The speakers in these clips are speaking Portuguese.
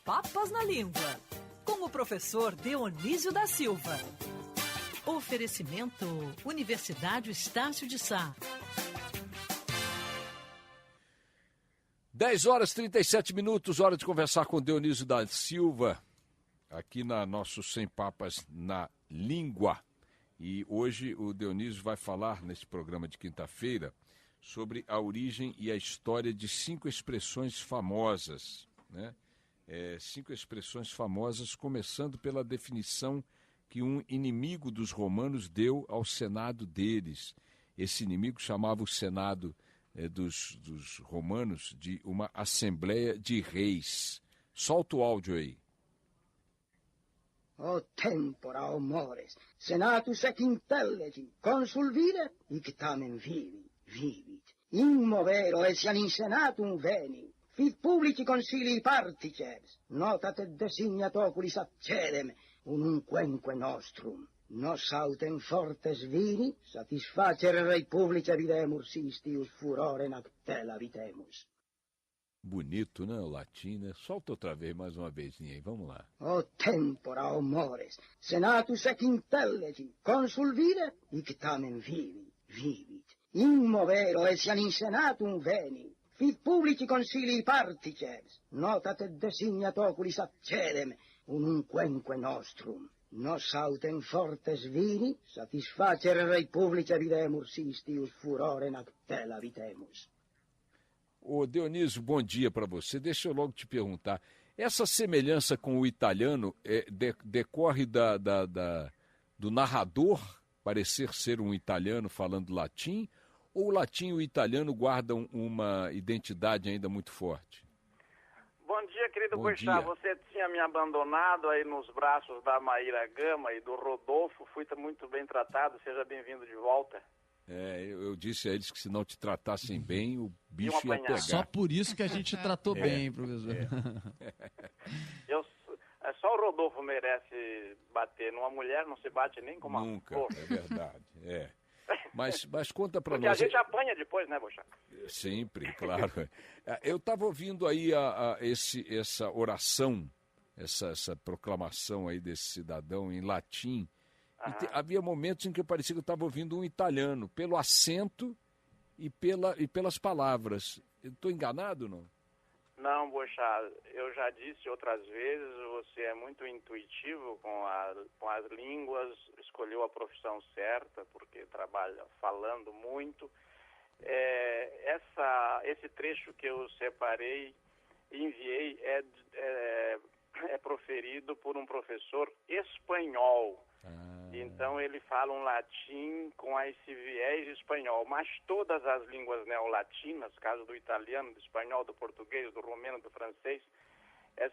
Papas na Língua, com o professor Dionísio da Silva. Oferecimento Universidade Estácio de Sá. 10h37, hora de conversar com Dionísio da Silva, aqui na nosso 100 Papas na Língua. E hoje o Dionísio vai falar, nesse programa de quinta-feira, sobre a origem e a história de 5 expressões famosas, né? 5 expressões famosas, começando pela definição que um inimigo dos romanos deu ao senado deles. Esse inimigo chamava o senado dos romanos de uma assembleia de reis. Solta o áudio aí. O tempora, o mores, senatus ec intellegi, consul vire, hic tamen vivit. Immovero essian in senatum veni, fit publici consilii particers, notat et designat oculis accedem, unumquenque nostrum. Nos autem fortes vini, satisfacere rei publice videmur sistius furore nactela vitemus. Bonito, né, o latim, né? Solta outra vez, mais uma vezinha aí, vamos lá. O tempora, o mores, senatus ec intellegi, consul vire, hic tamen vivit. Immovero essian in senatum veni, fit publici consilii particers, notat et designat oculis accedem, unumquenque nostrum. Nos autem fortes vini, satisfacere rei publice videmur sistius furore nactela vitemus. Ô Dionísio, bom dia para você. Deixa eu logo te perguntar, essa semelhança com o italiano decorre do narrador parecer ser um italiano falando latim, ou o latim e o italiano guardam uma identidade ainda muito forte? Bom dia, querido Boixá. Você tinha me abandonado aí nos braços da Maíra Gama e do Rodolfo. Fui muito bem tratado. Seja bem-vindo de volta. Eu disse a eles que se não te tratassem bem, o bicho ia pegar. Só por isso que a gente tratou bem, professor. Só o Rodolfo merece bater. Numa mulher não se bate nem com uma Nunca, flor. é verdade, Mas conta para nós. Porque a gente apanha depois, né, Boixá? Sempre, claro. Eu estava ouvindo aí essa oração, essa proclamação aí desse cidadão em latim. E havia momentos em que parecia que eu estava ouvindo um italiano, pelo acento e pelas palavras. Estou enganado, não? Não, Boixá, eu já disse outras vezes, você é muito intuitivo com as línguas, escolheu a profissão certa, porque trabalha falando muito. Esse trecho que eu separei e enviei é proferido por um professor espanhol. Então ele fala um latim com esse viés espanhol, mas todas as línguas neolatinas, caso do italiano, do espanhol, do português, do romeno, do francês,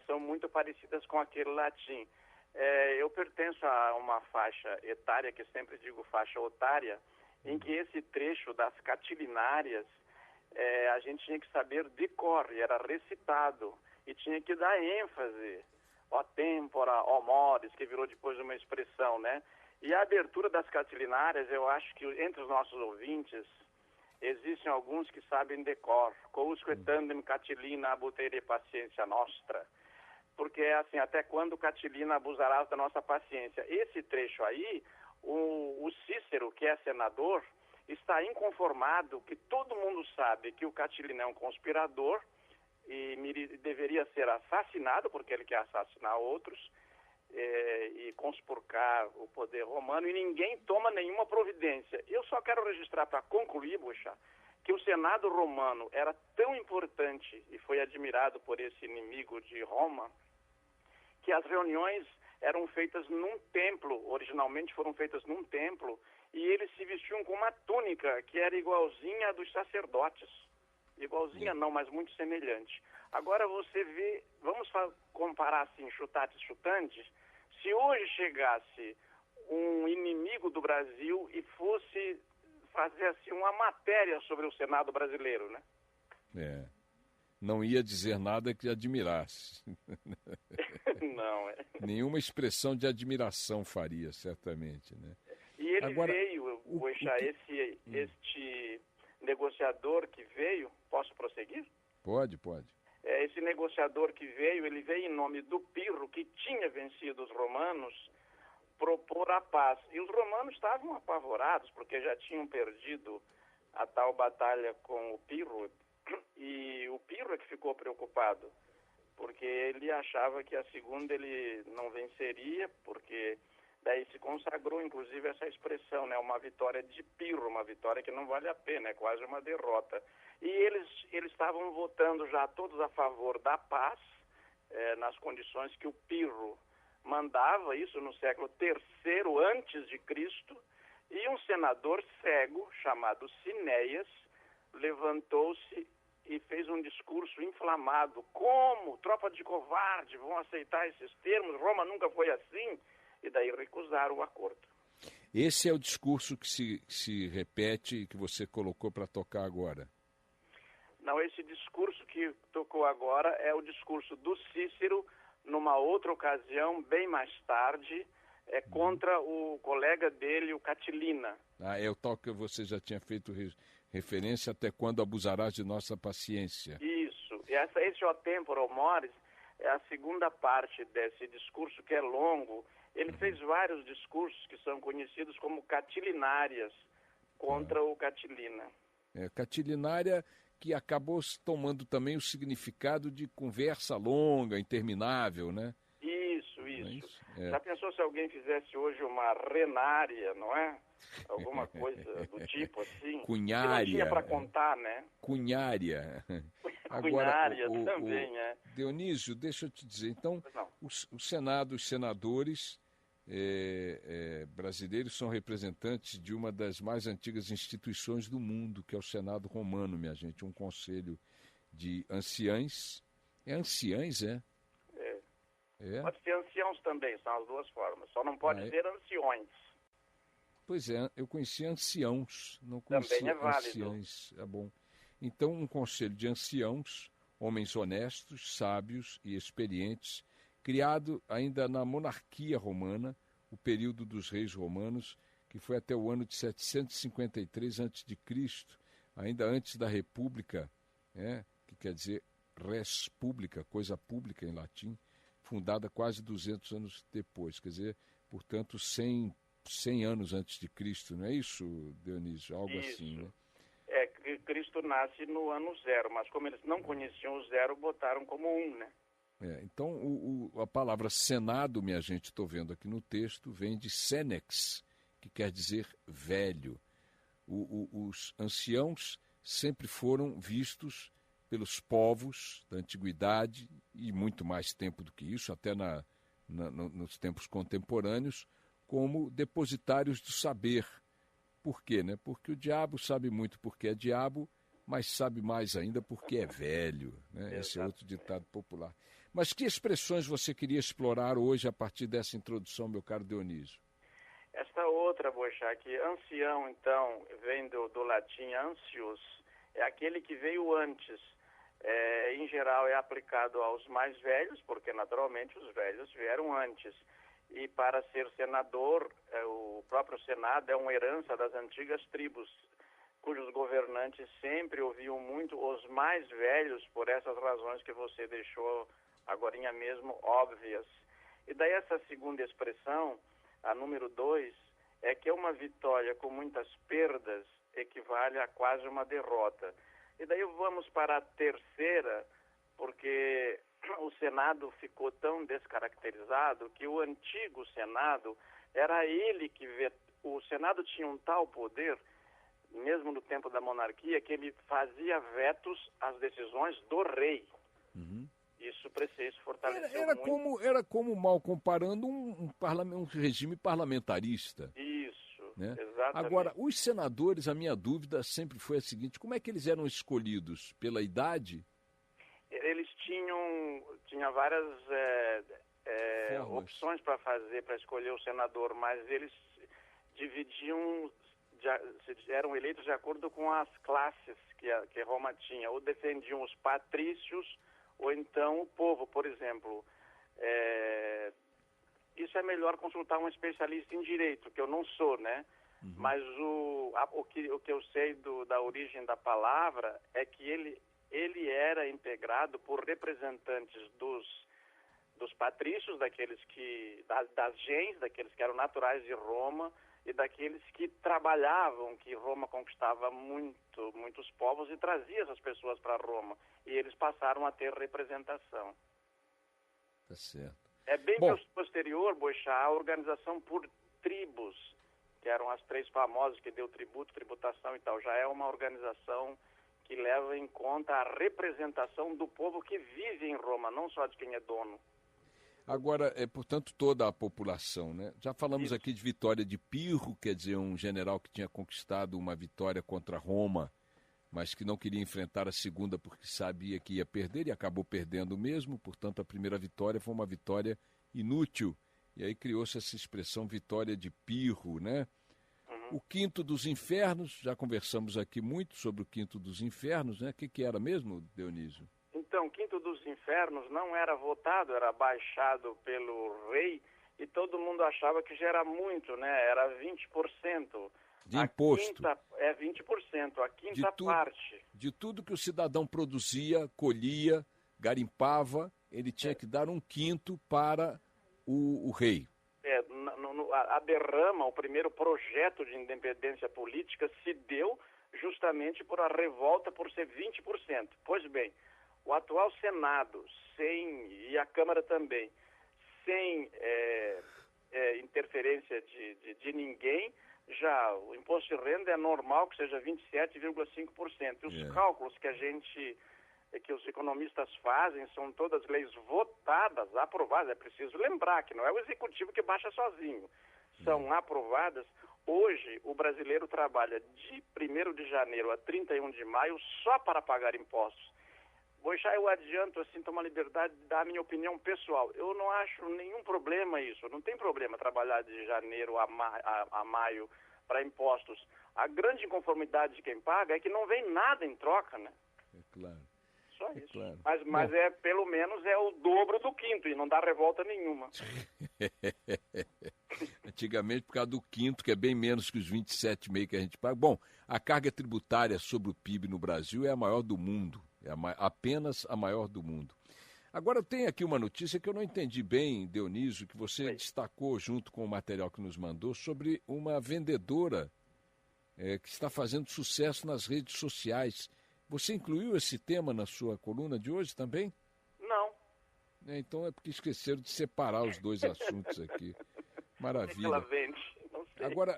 são muito parecidas com aquele latim. Eu pertenço a uma faixa etária, que sempre digo faixa otária, em que esse trecho das catilinárias a gente tinha que saber de cor, e era recitado, e tinha que dar ênfase. Ó tempora, ó mores, que virou depois uma expressão, né? E a abertura das catilinárias, eu acho que entre os nossos ouvintes, existem alguns que sabem de cor. Quousque tandem catilina abutere paciência nostra. Porque é assim, até quando Catilina abusarás da nossa paciência? Esse trecho aí, o Cícero, que é senador, está inconformado que todo mundo sabe que o Catilina é um conspirador, e deveria ser assassinado, porque ele quer assassinar outros, e conspurcar o poder romano, e ninguém toma nenhuma providência. Eu só quero registrar, para concluir, Boixá, que o Senado romano era tão importante e foi admirado por esse inimigo de Roma, que as reuniões eram feitas num templo, originalmente foram feitas num templo, e eles se vestiam com uma túnica que era igualzinha à dos sacerdotes. Igualzinha não, mas muito semelhante. Agora você vê, vamos comparar assim, chutates, se hoje chegasse um inimigo do Brasil e fosse fazer assim uma matéria sobre o Senado brasileiro, né? Não ia dizer nada que admirasse. Não, Nenhuma expressão de admiração faria, certamente, né? E ele veio, Boixá, este negociador que veio, posso prosseguir? Pode. esse negociador que veio, ele veio em nome do Pirro, que tinha vencido os romanos, propor a paz. E os romanos estavam apavorados, porque já tinham perdido a tal batalha com o Pirro, e o Pirro é que ficou preocupado, porque ele achava que a segunda ele não venceria, porque daí se consagrou, inclusive, essa expressão, né? Uma vitória de Pirro, uma vitória que não vale a pena, é quase uma derrota. E eles estavam votando já todos a favor da paz, nas condições que o Pirro mandava, isso no século III antes de Cristo, e um senador cego, chamado Cinéias, levantou-se e fez um discurso inflamado. Como? Tropa de covarde, vão aceitar esses termos? Roma nunca foi assim. E daí recusaram o acordo. Esse é o discurso que se repete e que você colocou para tocar agora. Não, esse discurso que tocou agora é o discurso do Cícero, numa outra ocasião, bem mais tarde, contra o colega dele, o Catilina. É o tal que você já tinha feito referência, até quando abusarás de nossa paciência. Isso. E esse O Tempora, o Mores, é a segunda parte desse discurso, que é longo. Ele fez vários discursos que são conhecidos como catilinárias contra o Catilina. Catilinária, que acabou tomando também o significado de conversa longa, interminável, né? Isso. Já pensou se alguém fizesse hoje uma renária, não é? Alguma coisa do tipo assim? Cunhária. Que não tinha para contar, né? Cunhária. Cunhária também, Dionísio, deixa eu te dizer, então, o Senado, os senadores brasileiros são representantes de uma das mais antigas instituições do mundo, que é o Senado Romano, minha gente, um conselho de anciães. É anciães, Pode ser anciãos também, são as duas formas, só não pode ser anciões. Pois é, eu conhecia anciãos, não conhecia também é válido. Anciães, é bom. Então, um conselho de anciãos, homens honestos, sábios e experientes, criado ainda na monarquia romana, o período dos reis romanos, que foi até o ano de 753 a.C., ainda antes da República, que quer dizer res publica, coisa pública em latim, fundada quase 200 anos depois, quer dizer, portanto, 100 anos antes de Cristo, não é isso, Dionísio? Algo assim, né? Que Cristo nasce no ano 0, mas como eles não conheciam o 0, botaram como 1, né? Então, a palavra Senado, minha gente, estou vendo aqui no texto, vem de senex, que quer dizer velho. Os anciãos sempre foram vistos pelos povos da antiguidade e muito mais tempo do que isso, até nos tempos contemporâneos, como depositários do saber. Por quê, né? Porque o diabo sabe muito porque é diabo, mas sabe mais ainda porque é velho, né? Esse é outro ditado popular. Mas que expressões você queria explorar hoje a partir dessa introdução, meu caro Dionísio? Esta outra, Boixá, que ancião, então, vem do latim ancius, é aquele que veio antes. Em geral, é aplicado aos mais velhos, porque, naturalmente, os velhos vieram antes. E para ser senador, o próprio Senado é uma herança das antigas tribos, cujos governantes sempre ouviam muito os mais velhos, por essas razões que você deixou agorinha mesmo óbvias. E daí essa segunda expressão, a número 2, é que uma vitória com muitas perdas equivale a quase uma derrota. E daí vamos para a terceira, porque o Senado ficou tão descaracterizado que o antigo Senado era ele que... O Senado tinha um tal poder, mesmo no tempo da monarquia, que ele fazia vetos às decisões do rei. Uhum. Isso fortaleceu muito. Era como, mal comparando, um regime parlamentarista. Isso, né? Exatamente. Agora, os senadores, a minha dúvida sempre foi a seguinte: como é que eles eram escolhidos? Pela idade? Eles tinha várias opções para escolher o senador, mas eles dividiam, eram eleitos de acordo com as classes que Roma tinha, ou defendiam os patrícios, ou então o povo, por exemplo. Isso é melhor consultar um especialista em direito, que eu não sou, né? Mas o que eu sei da origem da palavra é que ele era integrado por representantes dos patrícios, das gens, daqueles que eram naturais de Roma, e daqueles que trabalhavam, que Roma conquistava muitos povos e trazia essas pessoas para Roma. E eles passaram a ter representação. Tá certo. É bem posterior, Boixá, a organização por tribos, que eram as 3 famosas, que deu tributo, tributação e tal. Já é uma organização que leva em conta a representação do povo que vive em Roma, não só de quem é dono. Agora, portanto, toda a população, né? Já falamos Isso. aqui de Vitória de Pirro, quer dizer, um general que tinha conquistado uma vitória contra Roma, mas que não queria enfrentar a segunda porque sabia que ia perder e acabou perdendo mesmo. Portanto, a primeira vitória foi uma vitória inútil. E aí criou-se essa expressão Vitória de Pirro, né? O Quinto dos Infernos, já conversamos aqui muito sobre o Quinto dos Infernos, né? O que era mesmo, Dionísio? Então, Quinto dos Infernos não era votado, era baixado pelo rei e todo mundo achava que já era muito, né? Era 20%. De imposto. É 20%, a quinta parte. De tudo que o cidadão produzia, colhia, garimpava, ele tinha que dar 1/5 para o rei. A derrama, o primeiro projeto de independência política se deu justamente por a revolta por ser 20%. Pois bem, o atual Senado, e a Câmara também, sem interferência de ninguém, já o imposto de renda é normal que seja 27,5%. Os cálculos que os economistas fazem são todas leis votadas, aprovadas. É preciso lembrar que não é o executivo que baixa sozinho. São aprovadas. Hoje, o brasileiro trabalha de 1º de janeiro a 31 de maio só para pagar impostos. Boixá, eu adianto, assim, tomar liberdade de dar a minha opinião pessoal. Eu não acho nenhum problema isso. Não tem problema trabalhar de janeiro a maio para impostos. A grande inconformidade de quem paga é que não vem nada em troca, né? É claro. Só isso. Claro. Mas pelo menos é o dobro do quinto e não dá revolta nenhuma. Antigamente, por causa do quinto, que é bem menos que os 27,5% que a gente paga. Bom, a carga tributária sobre o PIB no Brasil é a maior do mundo. Apenas a maior do mundo. Agora, tem aqui uma notícia que eu não entendi bem, Dionísio, que você destacou junto com o material que nos mandou, sobre uma vendedora que está fazendo sucesso nas redes sociais. Você incluiu esse tema na sua coluna de hoje também? Não. Então é porque esqueceram de separar os dois assuntos aqui. Maravilha. Ela vende, não sei. Agora,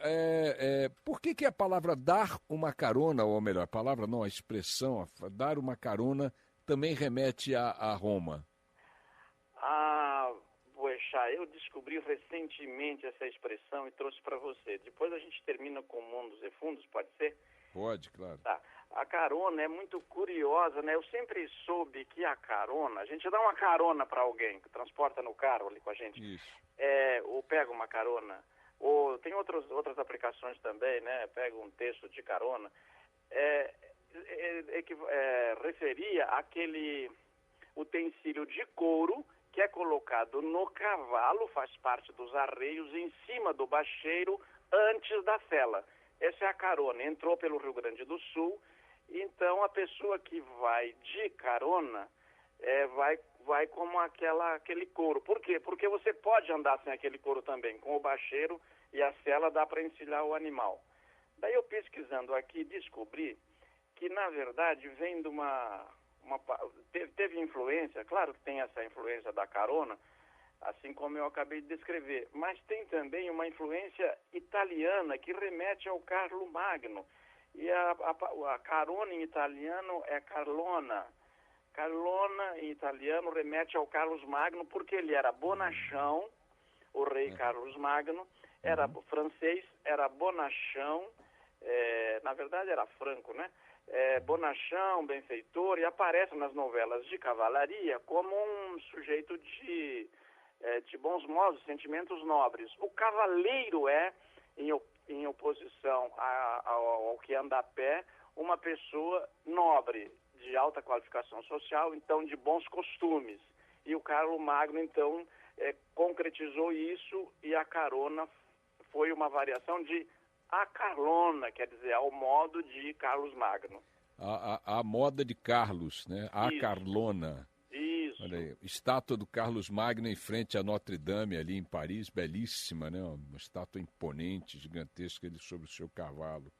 por que a palavra dar uma carona, ou melhor, a palavra não, a expressão, dar uma carona, também remete a Roma? Boixá, eu descobri recentemente essa expressão e trouxe para você. Depois a gente termina com mundos e fundos, pode ser? Pode, claro. Tá. A carona é muito curiosa, né? Eu sempre soube que a carona, a gente dá uma carona para alguém que transporta no carro ali com a gente. Isso. Ou pega uma carona, ou tem outras aplicações também, né? Pega um texto de carona. Referia àquele utensílio de couro que é colocado no cavalo, faz parte dos arreios, em cima do bacheiro, antes da sela. Essa é a carona. Entrou pelo Rio Grande do Sul, então a pessoa que vai de carona vai como aquele couro. Por quê? Porque você pode andar sem aquele couro também. Com o bacheiro e a sela dá para encilhar o animal. Daí eu pesquisando aqui descobri que, na verdade, vem de teve influência, claro que tem essa influência da carona, assim como eu acabei de descrever, mas tem também uma influência italiana que remete ao Carlo Magno. E a carona em italiano é carlona. Carlona em italiano remete ao Carlos Magno porque ele era bonachão, o rei Carlos Magno, era francês, era bonachão, na verdade era franco, né? Bonachão, benfeitor, e aparece nas novelas de cavalaria como um sujeito de bons modos, sentimentos nobres. O cavaleiro em oposição ao que anda a pé, uma pessoa nobre, de alta qualificação social, então de bons costumes. E o Carlo Magno, então, concretizou isso, e a carona foi uma variação de a carlona, quer dizer, ao modo de Carlos Magno. a moda de Carlos, né? A Isso. Carlona. Isso. Olha aí, estátua do Carlos Magno em frente à Notre Dame, ali em Paris, belíssima, né? Uma estátua imponente, gigantesca, ele sobre o seu cavalo.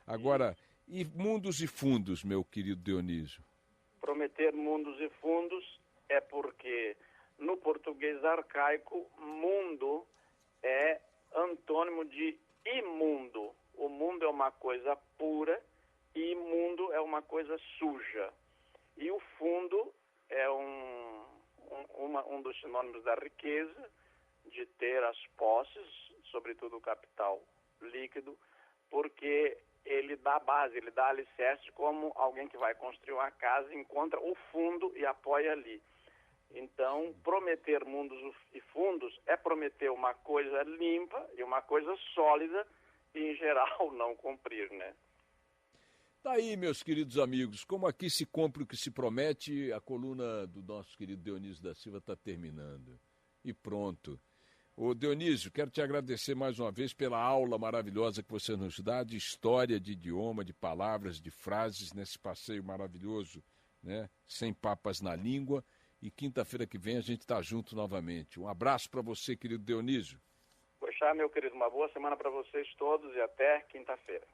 Agora, e mundos e fundos, meu querido Dionísio? Prometer mundos e fundos é porque no português arcaico, mundo é antônimo de imundo. O mundo é uma coisa pura e imundo é uma coisa suja. E o fundo é um dos sinônimos da riqueza, de ter as posses, sobretudo o capital líquido, porque ele dá base, ele dá alicerce, como alguém que vai construir uma casa encontra o fundo e apoia ali. Então, prometer mundos e fundos é prometer uma coisa limpa e uma coisa sólida e, em geral, não cumprir, né? Tá aí, meus queridos amigos, como aqui se cumpre o que se promete, a coluna do nosso querido Dionísio da Silva está terminando. E pronto. Ô Dionísio, quero te agradecer mais uma vez pela aula maravilhosa que você nos dá de história, de idioma, de palavras, de frases nesse passeio maravilhoso, né? Sem papas na língua. E quinta-feira que vem a gente está junto novamente. Um abraço para você, querido Dionísio. Poxa, meu querido, uma boa semana para vocês todos e até quinta-feira.